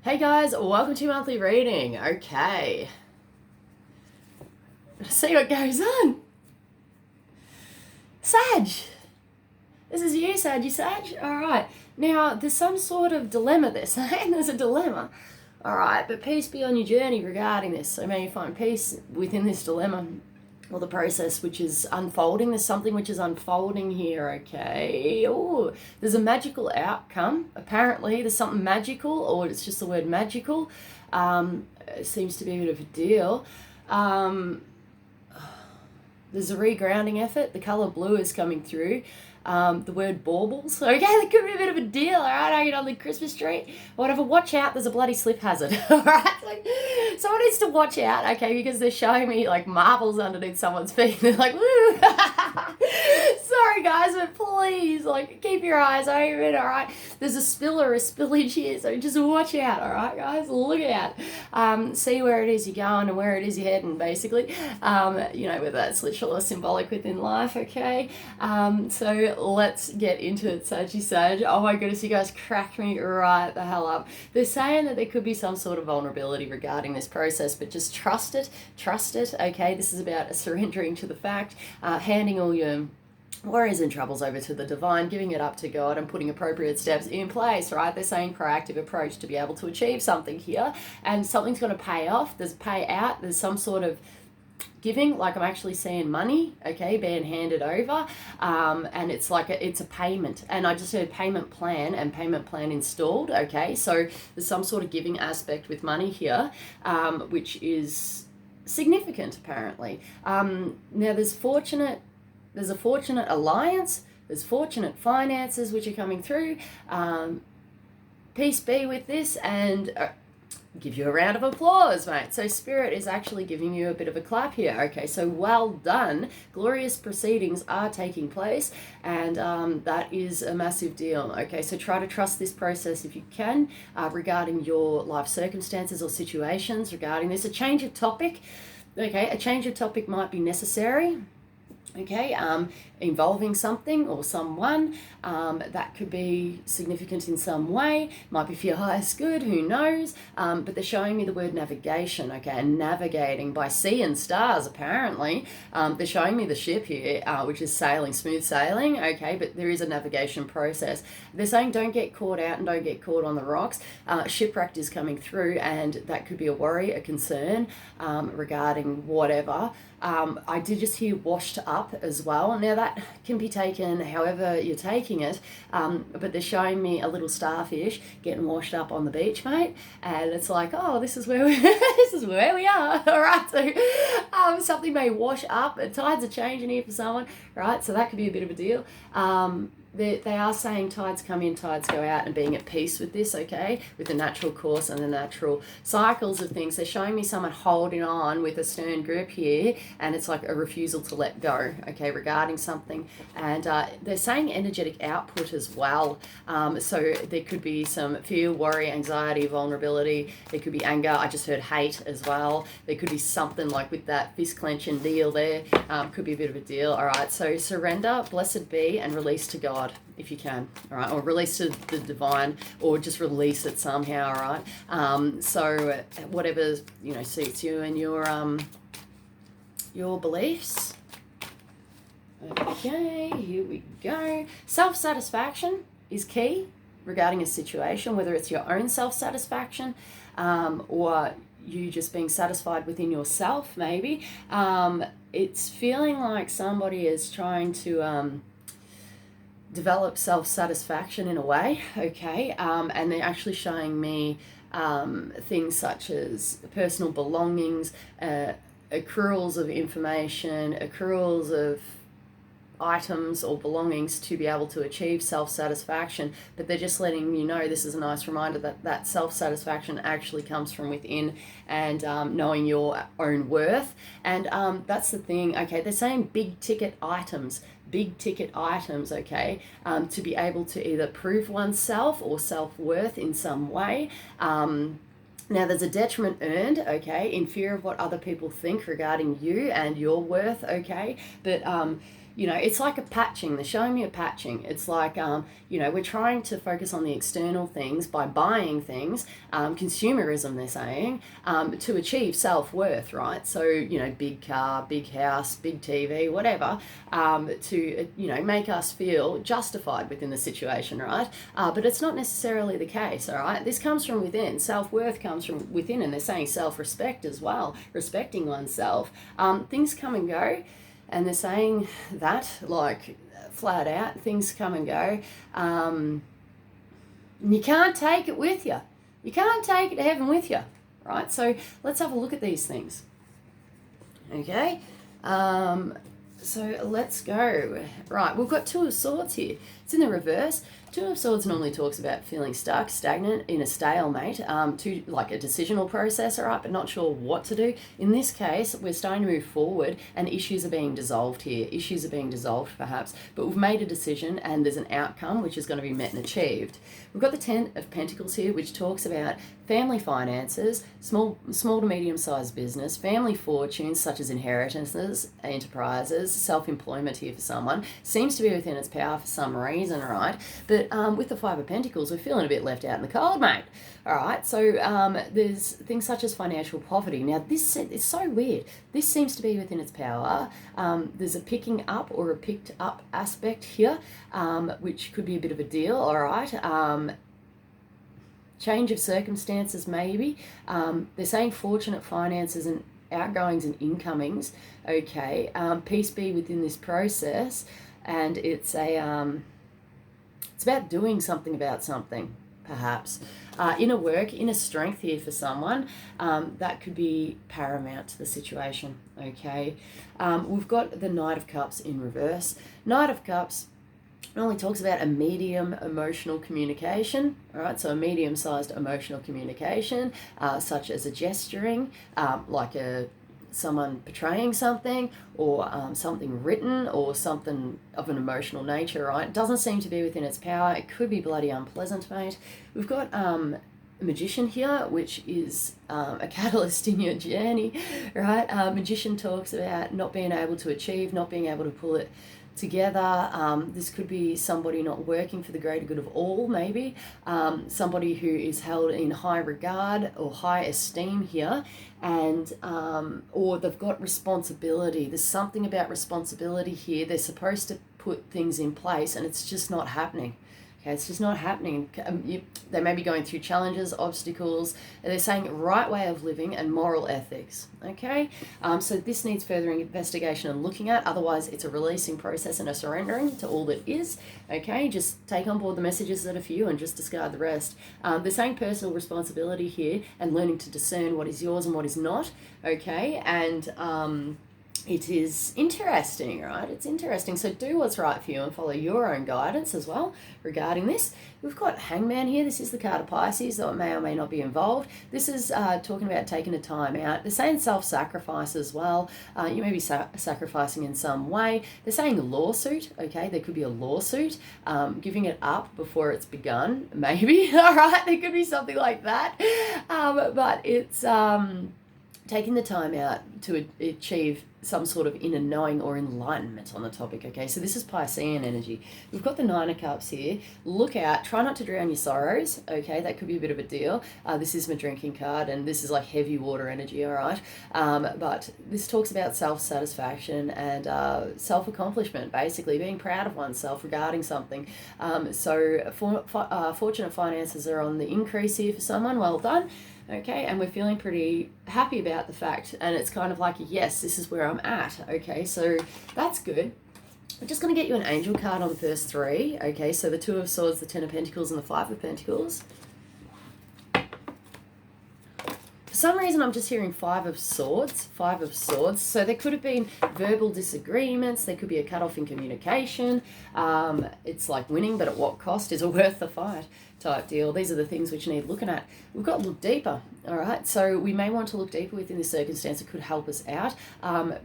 Hey guys, welcome to your monthly reading. Okay. Let's see what goes on. Sag. This is you, Sag. Alright. Now, there's some sort of dilemma there, and there's a dilemma. Alright, but peace be on your journey regarding this. So may you find peace within this dilemma or the process which is unfolding. There's something which is unfolding here, okay? Oh, there's a magical outcome. Apparently, there's something magical, or it's just the word magical. It seems to be a bit of a deal. There's a regrounding effort. The colour blue is coming through. The word baubles. Okay, that could be a bit of a deal, alright, hanging on the Christmas tree. Whatever, watch out, there's a bloody slip hazard. Alright, like, someone needs to watch out, okay, because they're showing me like marbles underneath someone's feet. They're like, woo! Sorry guys, but please, like, keep your eyes open, alright? There's a spill or a spillage here, so just watch out, alright guys? Look out. See where it is you're going and where it is you're heading, basically. Whether that's literal or symbolic within life, okay? So let's get into it, Sag. Oh my goodness, you guys crack me right the hell up. They're saying that there could be some sort of vulnerability regarding this process, but just trust it, okay? This is about surrendering to the fact, handing all your worries and troubles over to the divine, giving it up to God and putting appropriate steps in place, right? They're saying proactive approach to be able to achieve something here, and something's going to pay off. There's pay out. There's some sort of giving, like I'm actually seeing money, okay, being handed over, and it's like it's a payment, and I just heard payment plan and payment plan installed, okay, so there's some sort of giving aspect with money here, which is significant apparently. Now there's a fortunate alliance, there's fortunate finances which are coming through. Peace be with this, and give you a round of applause, mate. So Spirit is actually giving you a bit of a clap here. Okay, so well done. Glorious proceedings are taking place, and that is a massive deal. Okay, so try to trust this process if you can, regarding your life circumstances or situations regarding this. A change of topic. Okay, a change of topic might be necessary. Okay, involving something or someone that could be significant in some way, might be for your highest good, who knows, but they're showing me the word navigation, okay, and navigating by sea and stars apparently. They're showing me the ship here, which is sailing, smooth sailing, okay, but there is a navigation process. They're saying don't get caught out and don't get caught on the rocks. Shipwrecked is coming through, and that could be a worry, a concern regarding whatever. I did just hear washed up as well. Now that can be taken however you're taking it, but they're showing me a little starfish getting washed up on the beach, mate, and it's like, oh, this is where we are. All right, so something may wash up. Tides are changing here for someone, right? So that could be a bit of a deal. They are saying tides come in, tides go out, and being at peace with this, okay, with the natural course and the natural cycles of things. They're showing me someone holding on with a stern grip here, and it's like a refusal to let go, okay, regarding something. And they're saying energetic output as well. So there could be some fear, worry, anxiety, vulnerability. There could be anger. I just heard hate as well. There could be something like with that fist clenching deal there. Could be a bit of a deal. All right, so surrender, blessed be, and release to God if you can, all right, or release to the divine, or just release it somehow, all right. So whatever suits you and your beliefs. Okay, here we go. Self-satisfaction is key regarding a situation, whether it's your own self-satisfaction or you just being satisfied within yourself, maybe. It's feeling like somebody is trying to develop self-satisfaction in a way, okay, and they're actually showing me things such as personal belongings, accruals of information, accruals of items or belongings to be able to achieve self-satisfaction, but they're just letting you know, this is a nice reminder that self-satisfaction actually comes from within, and knowing your own worth. And that's the thing, okay, they're saying big ticket items, okay, to be able to either prove oneself or self-worth in some way. Now, there's a detriment earned, okay, in fear of what other people think regarding you and your worth, okay, but it's like a patching. They're showing me a patching. It's like, we're trying to focus on the external things by buying things, consumerism, they're saying, to achieve self-worth, right? So, big car, big house, big TV, whatever, to, make us feel justified within the situation, right? But it's not necessarily the case, all right? This comes from within. Self-worth comes from within, and they're saying self-respect as well, respecting oneself. Things come and go. And they're saying that, like, flat out, things come and go. And you can't take it with you. You can't take it to heaven with you, right? So let's have a look at these things. Okay? So let's go. Right, we've got Two of Swords here. It's in the reverse. Two of Swords normally talks about feeling stuck, stagnant, in a stalemate, to like a decisional process, all right, but not sure what to do. In this case, we're starting to move forward and issues are being dissolved here. Issues are being dissolved perhaps, but we've made a decision and there's an outcome which is going to be met and achieved. We've got the Ten of Pentacles here, which talks about family finances, small to medium-sized business, family fortunes such as inheritances, enterprises, self-employment here for someone. Seems to be within its power for some reason, right? But with the Five of Pentacles, we're feeling a bit left out in the cold, mate. All right, so there's things such as financial poverty. Now, this is so weird. This seems to be within its power. There's a picking up or a picked up aspect here, which could be a bit of a deal, all right? Change of circumstances, maybe. They're saying fortunate finances and outgoings and incomings. Okay, peace be within this process, and it's it's about doing something about something, perhaps. Inner work, inner strength here for someone, that could be paramount to the situation, okay? We've got the Knight of Cups in reverse. Knight of Cups normally talks about a medium emotional communication, all right? So a medium-sized emotional communication, such as a gesturing, like someone portraying something, or something written, or something of an emotional nature, right? It doesn't seem to be within its power. It could be bloody unpleasant, mate. We've got a Magician here, which is a catalyst in your journey, right? Magician talks about not being able to achieve, not being able to pull it together. This could be somebody not working for the greater good of all, maybe. Somebody who is held in high regard or high esteem here, and or they've got responsibility. There's something about responsibility here. They're supposed to put things in place and it's just not happening. Okay, it's just not happening. They may be going through challenges, obstacles. They're saying right way of living and moral ethics. Okay, so this needs further investigation and looking at. Otherwise, it's a releasing process and a surrendering to all that is. Okay, just take on board the messages that are for you and just discard the rest. They're saying personal responsibility here and learning to discern what is yours and what is not. Okay, and it is interesting, right? It's interesting. So do what's right for you and follow your own guidance as well regarding this. We've got Hangman here. This is the card of Pisces, though it may or may not be involved. This is talking about taking a time out. They're saying self-sacrifice as well. You may be sacrificing in some way. They're saying lawsuit, okay? There could be a lawsuit, giving it up before it's begun, maybe. All right, there could be something like that. But it's taking the time out to achieve some sort of inner knowing or enlightenment on the topic, okay? So this is Piscean energy. We've got the Nine of Cups here. Look out. Try not to drown your sorrows, okay? That could be a bit of a deal. This is my drinking card, and this is like heavy water energy, all right? But this talks about self-satisfaction and self-accomplishment, basically, being proud of oneself regarding something. So fortunate finances are on the increase here for someone. Well done. Okay, and we're feeling pretty happy about the fact, and it's kind of like, yes, this is where I'm at. Okay, so that's good. We're just going to get you an angel card on the first three. Okay, so the Two of Swords, the Ten of Pentacles, and the Five of Pentacles. For some reason, I'm just hearing Five of Swords. So there could have been verbal disagreements. There could be a cutoff in communication. It's like winning, but at what cost? Is it worth the fight? Type deal. These are the things which need looking at. We've got to look deeper, all right? So we may want to look deeper within this circumstance. It could help us out.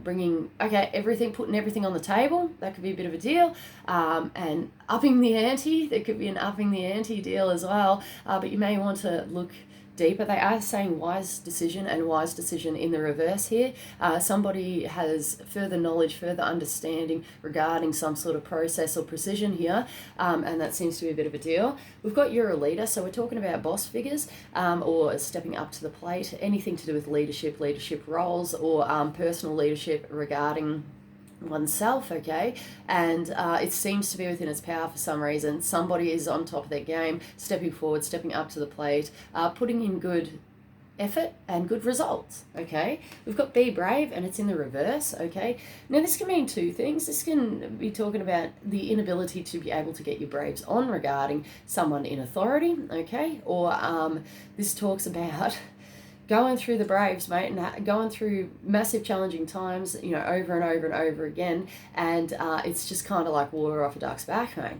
Putting everything on the table. That could be a bit of a deal. And upping the ante. There could be an upping the ante deal as well. But you may want to look deeper. They are saying wise decision and wise decision in the reverse here. Somebody has further knowledge, further understanding regarding some sort of process or precision here, and that seems to be a bit of a deal. We've got you're a leader, so we're talking about boss figures or stepping up to the plate, anything to do with leadership roles, or personal leadership regarding oneself, okay? And it seems to be within its power for some reason. Somebody is on top of their game, stepping forward, stepping up to the plate, putting in good effort and good results, okay? We've got be brave, and it's in the reverse, okay? Now this can mean two things. This can be talking about the inability to be able to get your braves on regarding someone in authority, okay? Or this talks about going through the braves, mate, and going through massive challenging times, you know, over and over and over again, and it's just kind of like water off a duck's back, mate.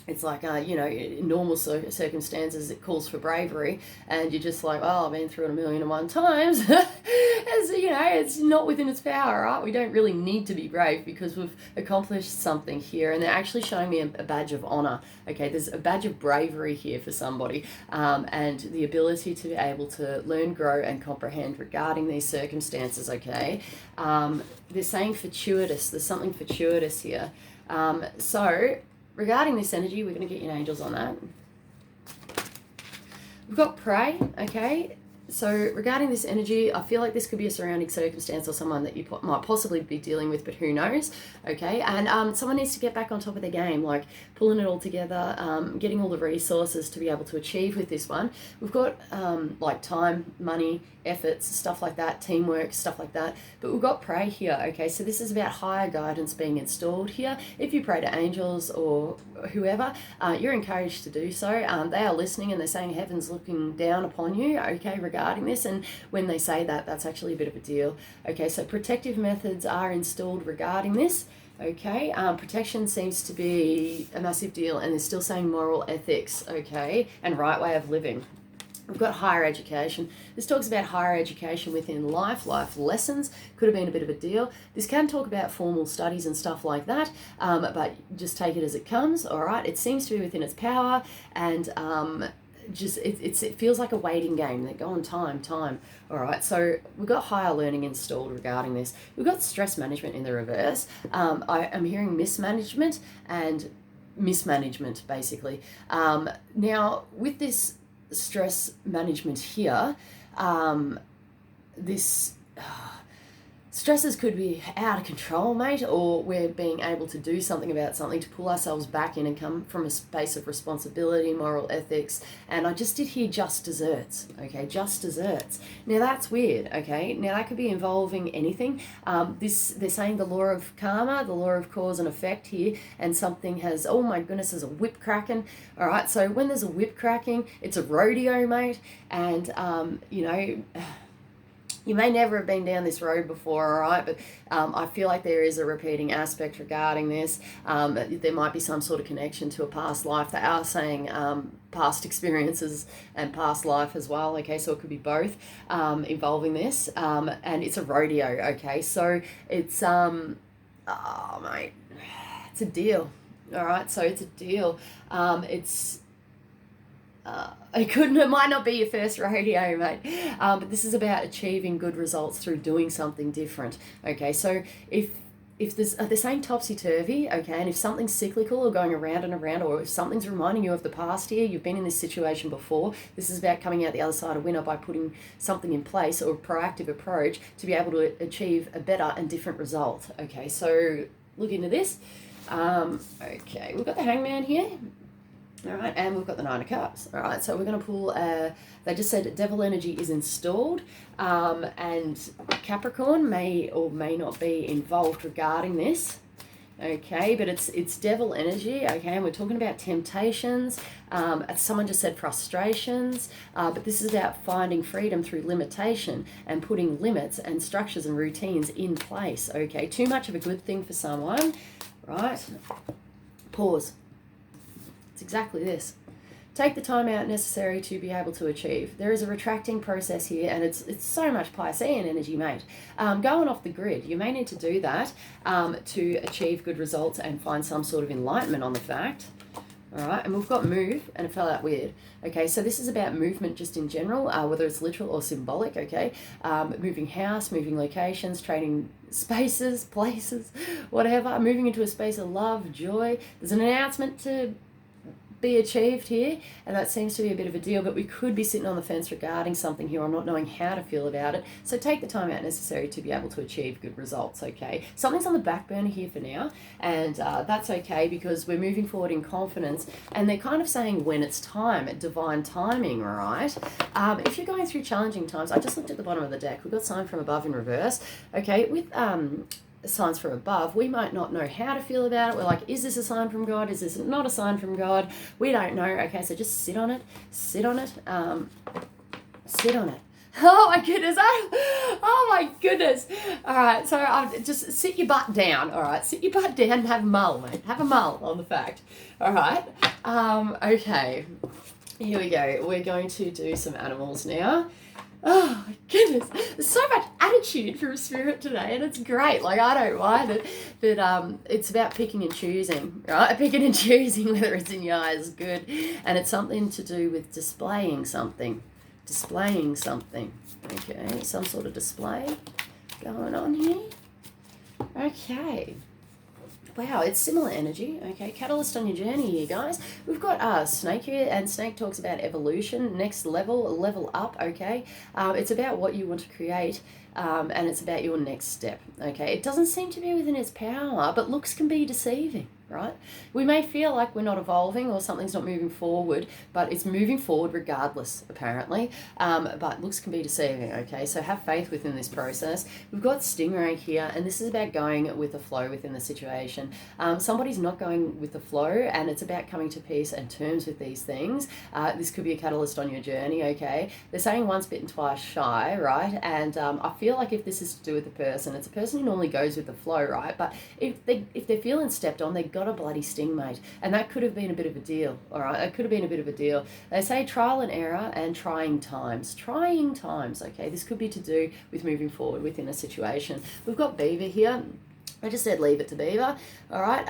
It's like, you know, in normal circumstances, it calls for bravery, and you're just like, oh, I've been through it 1,000,001 times. As you know, it's not within its power, right? We don't really need to be brave because we've accomplished something here, and they're actually showing me a badge of honor. Okay, there's a badge of bravery here for somebody, and the ability to be able to learn, grow, and comprehend regarding these circumstances. Okay, they're saying fortuitous. There's something fortuitous here. So regarding this energy, we're going to get your angels on that. We've got pray, okay? So regarding this energy, I feel like this could be a surrounding circumstance or someone that you might possibly be dealing with, but who knows, okay? And someone needs to get back on top of their game, like pulling it all together, getting all the resources to be able to achieve with this one. We've got like time, money, efforts, stuff like that, teamwork, stuff like that. But we've got pray here, okay? So this is about higher guidance being installed here. If you pray to angels or whoever, you're encouraged to do so. They are listening, and they're saying heaven's looking down upon you, okay, regarding this. And when they say that, that's actually a bit of a deal. Okay, so protective methods are installed regarding this. Okay, protection seems to be a massive deal, and they're still saying moral ethics, okay, and right way of living. We've got higher education. This talks about higher education within life lessons. Could have been a bit of a deal. This can talk about formal studies and stuff like that, but just take it as it comes, all right? It seems to be within its power, and it feels like a waiting game. They go on time, all right? So we've got higher learning installed regarding this. We've got stress management in the reverse. I am hearing mismanagement and mismanagement, basically. Now, with this stress management here, this stresses could be out of control, mate, or we're being able to do something about something to pull ourselves back in and come from a space of responsibility, moral ethics. And I just did hear just desserts, okay, just desserts. Now that's weird, okay. Now that could be involving anything. They're saying the law of karma, the law of cause and effect here, and something has, oh my goodness, there's a whip cracking. All right, so when there's a whip cracking, it's a rodeo, mate, and you know, you may never have been down this road before, all right, but I feel like there is a repeating aspect regarding this. There might be some sort of connection to a past life. They are saying past experiences and past life as well, okay, so it could be both involving this, and it's a rodeo, okay, so it's, oh, mate, it's a deal, all right, so it's a deal. It might not be your first rodeo, mate, but this is about achieving good results through doing something different. Okay, so if they're saying topsy-turvy, okay, and if something's cyclical or going around and around, or if something's reminding you of the past here, you've been in this situation before, this is about coming out the other side a winner by putting something in place or a proactive approach to be able to achieve a better and different result. Okay, so look into this. Okay, we've got the Hangman here. All right, and we've got the Nine of Cups. All right, so we're going to pull, they just said devil energy is installed, and Capricorn may or may not be involved regarding this. Okay, but it's devil energy, okay, and we're talking about temptations. Someone just said frustrations, but this is about finding freedom through limitation and putting limits and structures and routines in place, okay. Too much of a good thing for someone, right? Pause. It's exactly this. Take the time out necessary to be able to achieve. There is a retracting process here, and it's so much Piscean energy, mate. Going off the grid, you may need to do that to achieve good results and find some sort of enlightenment on the fact. All right, and we've got move, and it fell out weird. Okay, so this is about movement just in general, whether it's literal or symbolic, okay? Moving house, moving locations, trading spaces, places, whatever, moving into a space of love, joy. There's an announcement to be achieved here, and that seems to be a bit of a deal, but we could be sitting on the fence regarding something here or not knowing how to feel about it. So take the time out necessary to be able to achieve good results, okay? Something's on the back burner here for now, and that's okay because we're moving forward in confidence, and they're kind of saying when it's time, divine timing, right? If you're going through challenging times, I just looked at the bottom of the deck. We've got sign from above in reverse, okay? With signs from above, we might not know how to feel about it. We're like, is this a sign from God? Is this not a sign from God? We don't know. Okay, so just sit on it, sit on it, sit on it. Oh my goodness, oh my goodness. All right, so just sit your butt down, all right? Sit your butt down and have a mull, mate. Have a mull on the fact, all right? Okay, here we go. We're going to do some animals now. Oh my goodness, there's so much attitude from spirit today, and it's great. Like, I don't mind it, but it's about picking and choosing, right? Picking and choosing whether it's in your eyes is good, and it's something to do with displaying something, okay? Some sort of display going on here. Okay. Wow, it's similar energy. Okay, catalyst on your journey here, guys. We've got Snake here, and Snake talks about evolution, next level up, okay? It's about what you want to create, and it's about your next step, okay? It doesn't seem to be within its power, but looks can be deceiving, right? We may feel like we're not evolving or something's not moving forward, but it's moving forward regardless, apparently. But looks can be deceiving, okay? So have faith within this process. We've got Stingray here, and this is about going with the flow within the situation. Somebody's not going with the flow, and it's about coming to peace and terms with these things. This could be a catalyst on your journey, okay? They're saying once bitten, twice shy, right? And I feel like if this is to do with the person, it's a person who normally goes with the flow, right? But if they're feeling stepped on, they've got a bloody sting, mate. And that could have been a bit of a deal, all right? It could have been a bit of a deal. They say trial and error and trying times, okay? This could be to do with moving forward within a situation. We've got Beaver here. I just said leave it to Beaver, all right?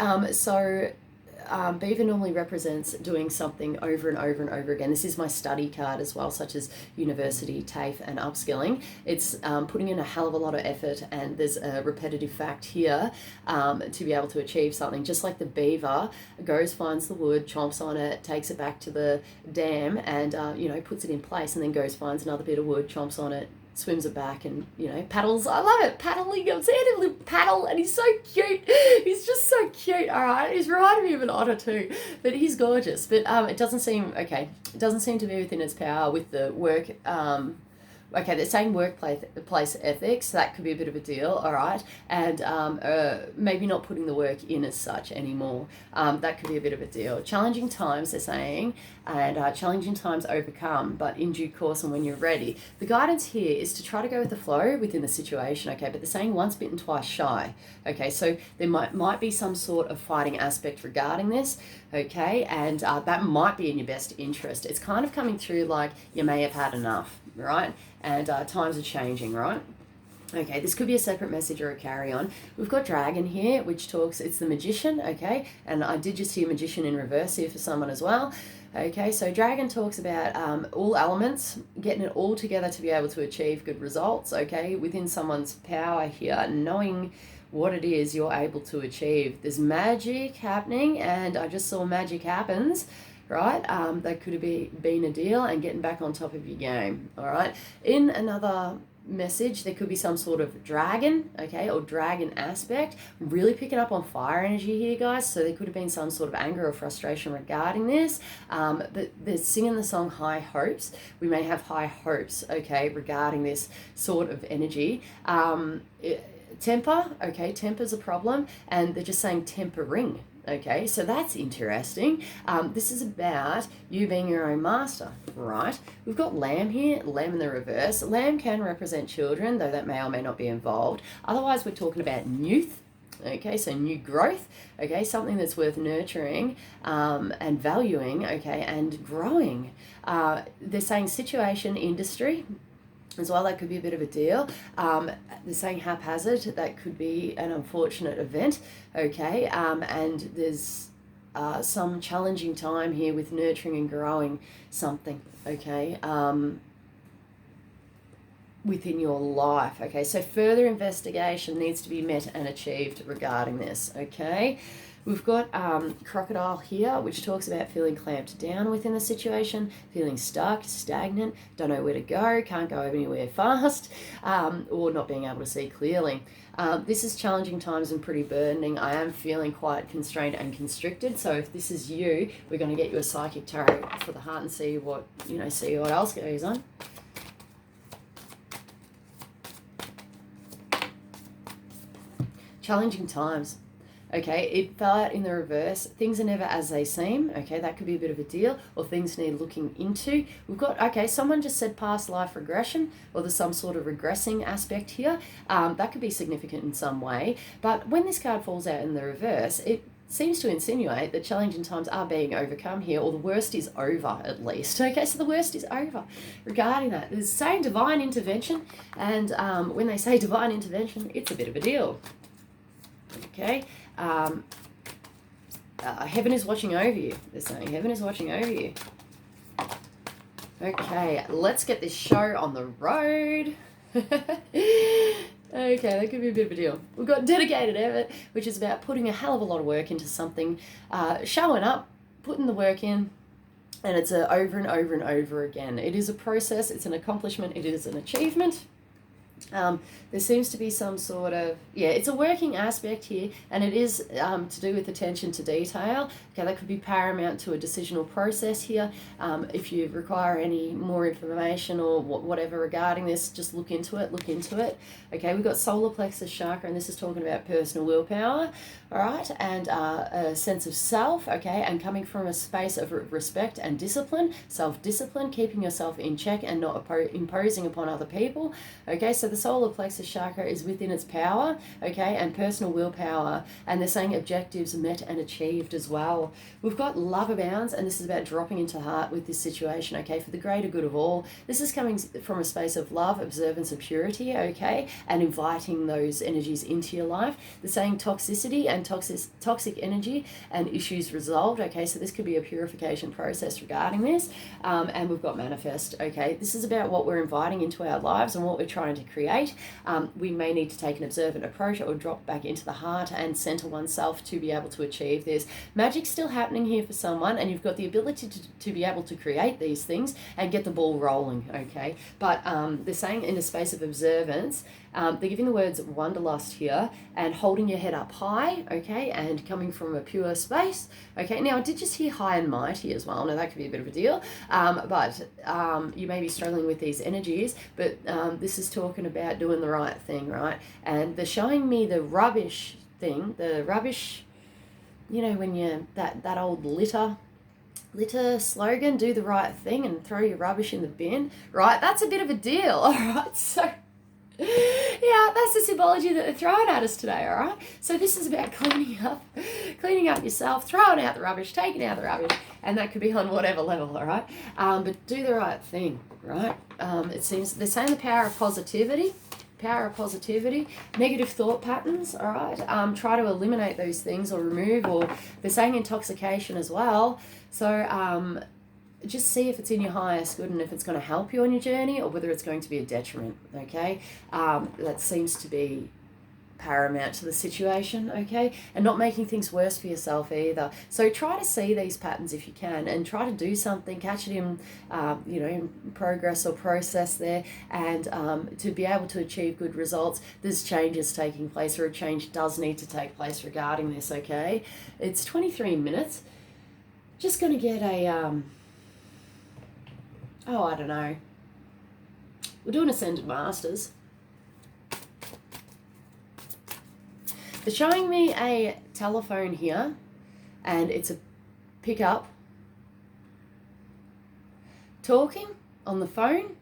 Beaver normally represents doing something over and over and over again. This is my study card as well, such as university, TAFE, and upskilling. It's putting in a hell of a lot of effort, and there's a repetitive fact here to be able to achieve something. Just like the beaver goes, finds the wood, chomps on it, takes it back to the dam, and puts it in place, and then goes, finds another bit of wood, chomps on it, swims it back, and paddles. I love it, paddling. I'm seeing him paddle, and he's so cute. He's just so cute. All right, he's reminding me of an otter too, but he's gorgeous. But it doesn't seem okay. It doesn't seem to be within its power with the work. Okay, they're saying workplace ethics. That could be a bit of a deal, all right? And maybe not putting the work in as such anymore. That could be a bit of a deal. Challenging times, they're saying, and challenging times overcome, but in due course and when you're ready. The guidance here is to try to go with the flow within the situation, okay? But they're saying once bitten, twice shy, okay? So there might be some sort of fighting aspect regarding this, okay? And that might be in your best interest. It's kind of coming through like you may have had enough, right? And times are changing, right? Okay, this could be a separate message or a carry-on. We've got Dragon here, which talks, it's the Magician, okay? And I did just hear Magician in reverse here for someone as well. Okay, so Dragon talks about all elements, getting it all together to be able to achieve good results, okay? Within someone's power here, knowing what it is you're able to achieve. There's magic happening, and I just saw magic happens, right? That could have been a deal, and getting back on top of your game, all right? In another message, there could be some sort of dragon, okay, or dragon aspect. Really picking up on fire energy here, guys, so there could have been some sort of anger or frustration regarding this, but they're singing the song High Hopes. We may have high hopes, okay, regarding this sort of energy. Temper, okay, temper's a problem, and they're just saying tempering. Okay, so that's interesting. This is about you being your own master, right? We've got Lamb here, Lamb in the reverse. Lamb can represent children, though that may or may not be involved. Otherwise, we're talking about youth. Okay, so new growth, okay, something that's worth nurturing and valuing, okay, and growing. They're saying situation, industry, as well, that could be a bit of a deal. They're saying haphazard, that could be an unfortunate event, okay, and there's some challenging time here with nurturing and growing something, okay, within your life, okay? So further investigation needs to be met and achieved regarding this, okay? We've got crocodile here, which talks about feeling clamped down within the situation, feeling stuck, stagnant, don't know where to go, can't go anywhere fast, or not being able to see clearly. This is challenging times and pretty burdening. I am feeling quite constrained and constricted. So if this is you, we're going to get you a psychic tarot for the heart and see what, see what else goes on. Challenging times. Okay, it fell out in the reverse. Things are never as they seem. Okay, that could be a bit of a deal, or things need looking into. We've got, okay, someone just said past life regression, or there's some sort of regressing aspect here. That could be significant in some way. But when this card falls out in the reverse, it seems to insinuate that challenging times are being overcome here, or the worst is over at least. Okay, so the worst is over regarding that. There's saying divine intervention, and when they say divine intervention, it's a bit of a deal. Okay. Heaven is watching over you. They're saying heaven is watching over you. Okay, let's get this show on the road. Okay, that could be a bit of a deal. We've got dedicated effort, which is about putting a hell of a lot of work into something, showing up, putting the work in, and it's over and over and over again. It is a process, it's an accomplishment, it is an achievement. There seems to be some sort of, it's a working aspect here, and it is to do with attention to detail. Okay, that could be paramount to a decisional process here. If you require any more information or whatever regarding this, just look into it. Okay, we've got solar plexus chakra, and this is talking about personal willpower, all right, and a sense of self, okay, and coming from a space of respect and discipline, self-discipline, keeping yourself in check and not imposing upon other people. Okay, so the solar plexus chakra is within its power, okay, and personal willpower, and they're saying objectives met and achieved as well. We've got love abounds, and this is about dropping into heart with this situation, okay, for the greater good of all. This is coming from a space of love, observance, and purity, okay, and inviting those energies into your life. They're saying toxicity and toxic energy and issues resolved, okay, so this could be a purification process regarding this, and we've got manifest, okay. This is about what we're inviting into our lives and what we're trying to create. We may need to take an observant approach or drop back into the heart and center oneself to be able to achieve this. Magic's still happening here for someone, and you've got the ability to be able to create these things and get the ball rolling, okay? But they're saying in a space of observance, they're giving the words wanderlust here and holding your head up high, okay, and coming from a pure space, okay. Now, I did just hear high and mighty as well. Now, that could be a bit of a deal, but you may be struggling with these energies, but this is talking about doing the right thing, right? And they're showing me the rubbish thing, when you, that old litter slogan, do the right thing and throw your rubbish in the bin, right? That's a bit of a deal, all right? So yeah, that's the symbology that they're throwing at us today, all right? So this is about cleaning up yourself, throwing out the rubbish, taking out the rubbish, and that could be on whatever level, all right? But do the right thing, right? It seems they're saying the power of positivity, negative thought patterns, all right? Try to eliminate those things or remove, or they're saying intoxication as well. So just see if it's in your highest good and if it's going to help you on your journey or whether it's going to be a detriment, okay? That seems to be paramount to the situation, okay? And not making things worse for yourself either. So try to see these patterns if you can and try to do something, catch it in, in progress or process there, and to be able to achieve good results, there's changes taking place, or a change does need to take place regarding this, okay? It's 23 minutes. Just going to get a... I don't know. We're doing Ascended Masters. They're showing me a telephone here, and it's a pickup. Talking on the phone.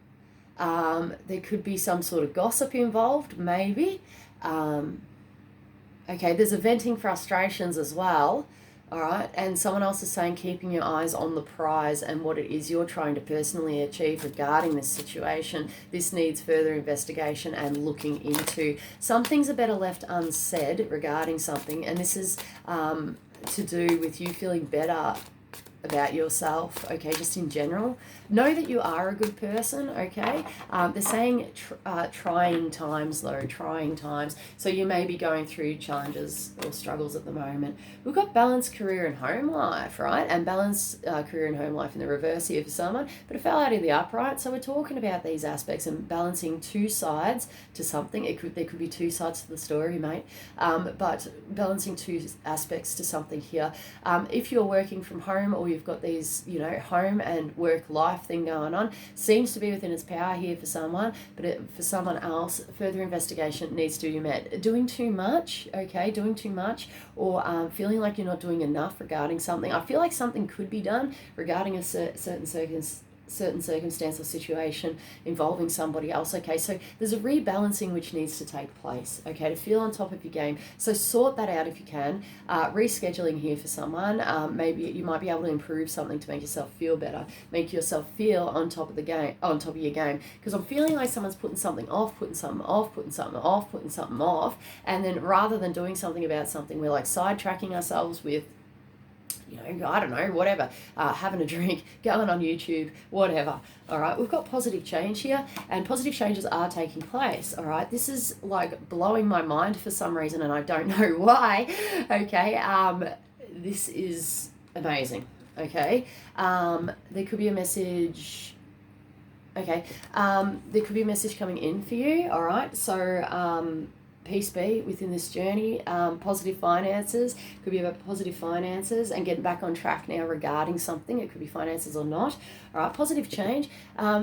There could be some sort of gossip involved, maybe. Okay, there's a venting frustrations as well. All right, and someone else is saying keeping your eyes on the prize and what it is you're trying to personally achieve regarding this situation. This needs further investigation and looking into. Some things are better left unsaid regarding something, and this is to do with you feeling better about yourself, okay, just in general. Know that you are a good person, okay? They're saying trying times, though, trying times. So you may be going through challenges or struggles at the moment. We've got balanced career and home life, right? And balanced career and home life in the reverse here for someone, but it fell out in the upright. So we're talking about these aspects and balancing two sides to something. There could be two sides to the story, mate. But balancing two aspects to something here. If you're working from home, or you've got these, home and work life thing going on, seems to be within its power here for someone, but for someone else, further investigation needs to be met. Doing too much, okay, doing too much, or feeling like you're not doing enough regarding something. I feel like something could be done regarding a certain circumstance or situation involving somebody else, okay? So there's a rebalancing which needs to take place, okay, to feel on top of your game. So sort that out if you can. Rescheduling here for someone. Maybe you might be able to improve something to make yourself feel better, make yourself feel on top of the game, on top of your game. Because I'm feeling like someone's putting something off, putting something off, putting something off, putting something off, and then rather than doing something about something, we're like sidetracking ourselves with, I don't know, whatever, having a drink, going on YouTube, whatever. All right, we've got positive change here, and positive changes are taking place. All right, this is like blowing my mind for some reason, and I don't know why. Okay, this is amazing. Okay, there could be a message. Okay, there could be a message coming in for you. All right, so peace be within this journey. Positive finances, could be about positive finances and getting back on track now regarding something. It could be finances or not. All right, positive change.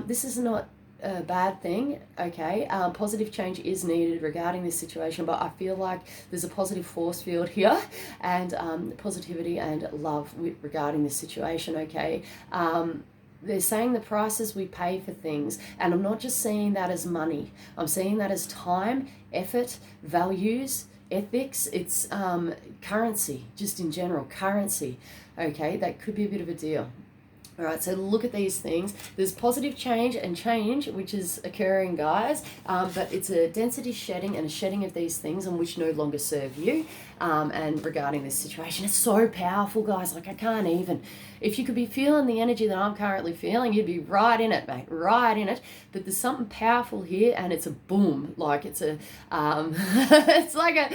This is not a bad thing, okay? Positive change is needed regarding this situation, but I feel like there's a positive force field here, and positivity and love regarding this situation, okay? They're saying the prices we pay for things, and I'm not just seeing that as money. I'm seeing that as time, effort, values, ethics. It's currency, just in general, currency. Okay, that could be a bit of a deal. All right, so look at these things. There's positive change and change, which is occurring, guys, but it's a density shedding and a shedding of these things on which no longer serve you. And regarding this situation, it's so powerful, guys. Like, I can't even. If you could be feeling the energy that I'm currently feeling, you'd be right in it, mate, right in it. But there's something powerful here, and it's a boom. Like, it's a, it's like a,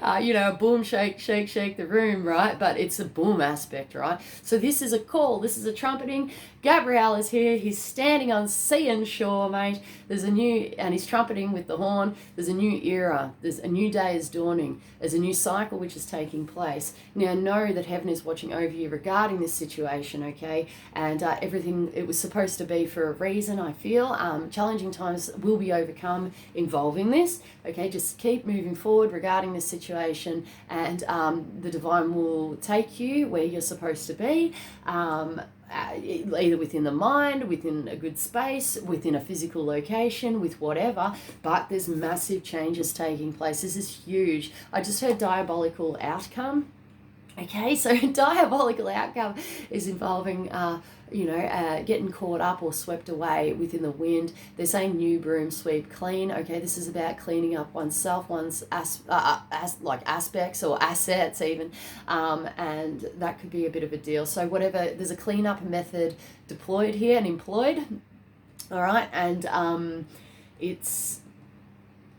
a boom, shake, shake, shake the room, right? But it's a boom aspect, right? So this is a call. This is a trumpeting. Gabriel is here. He's standing on sea and shore, mate. And he's trumpeting with the horn. There's a new era. There's a new day is dawning. There's a new cycle which is taking place. Now know that heaven is watching over you regarding this situation, okay? And everything, it was supposed to be for a reason, I feel. Challenging times will be overcome involving this, okay? Just keep moving forward regarding this situation, and the divine will take you where you're supposed to be. Either within the mind, within a good space, within a physical location, with whatever, but there's massive changes taking place. This is huge. I just heard diabolical outcome. Okay, so diabolical outcome is involving, getting caught up or swept away within the wind. They're saying new broom sweep clean. Okay, this is about cleaning up oneself, one's aspects or assets even, and that could be a bit of a deal. So whatever, there's a cleanup method deployed here and employed. All right, and it's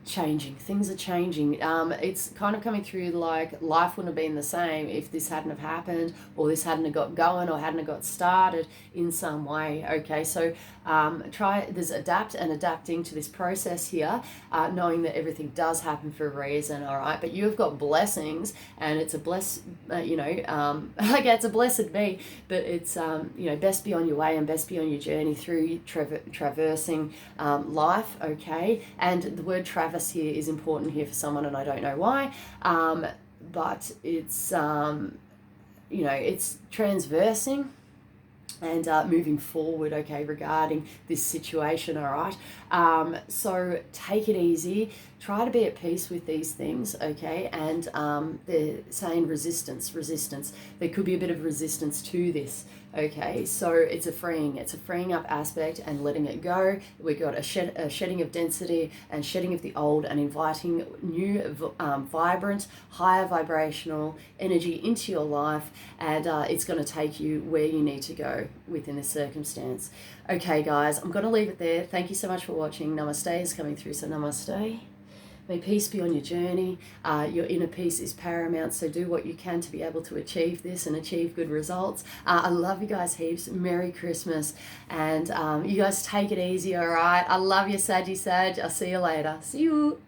changing. Things are changing. It's kind of coming through like life wouldn't have been the same if this hadn't have happened, or this hadn't have got going, or hadn't have got started in some way. Okay, so there's adapting to this process here, knowing that everything does happen for a reason. All right, but you've got blessings, and it's a it's a blessed be, but it's best be on your way and best be on your journey through traversing life. Okay, and the word traverse here is important here for someone, and I don't know why, but it's it's transversing and moving forward, okay, regarding this situation. All right, so take it easy, try to be at peace with these things, okay? And they're saying resistance. There could be a bit of resistance to this, Okay, so it's a freeing up aspect and letting it go. We've got a shedding of density and shedding of the old and inviting new, vibrant, higher vibrational energy into your life, and it's going to take you where you need to go within this circumstance. Okay, guys, I'm going to leave it there. Thank you so much for watching. Namaste is coming through, so namaste. May peace be on your journey. Your inner peace is paramount, so do what you can to be able to achieve this and achieve good results. I love you guys heaps. Merry Christmas. And you guys take it easy, all right? I love you, Saggy Sag. I'll see you later. See you.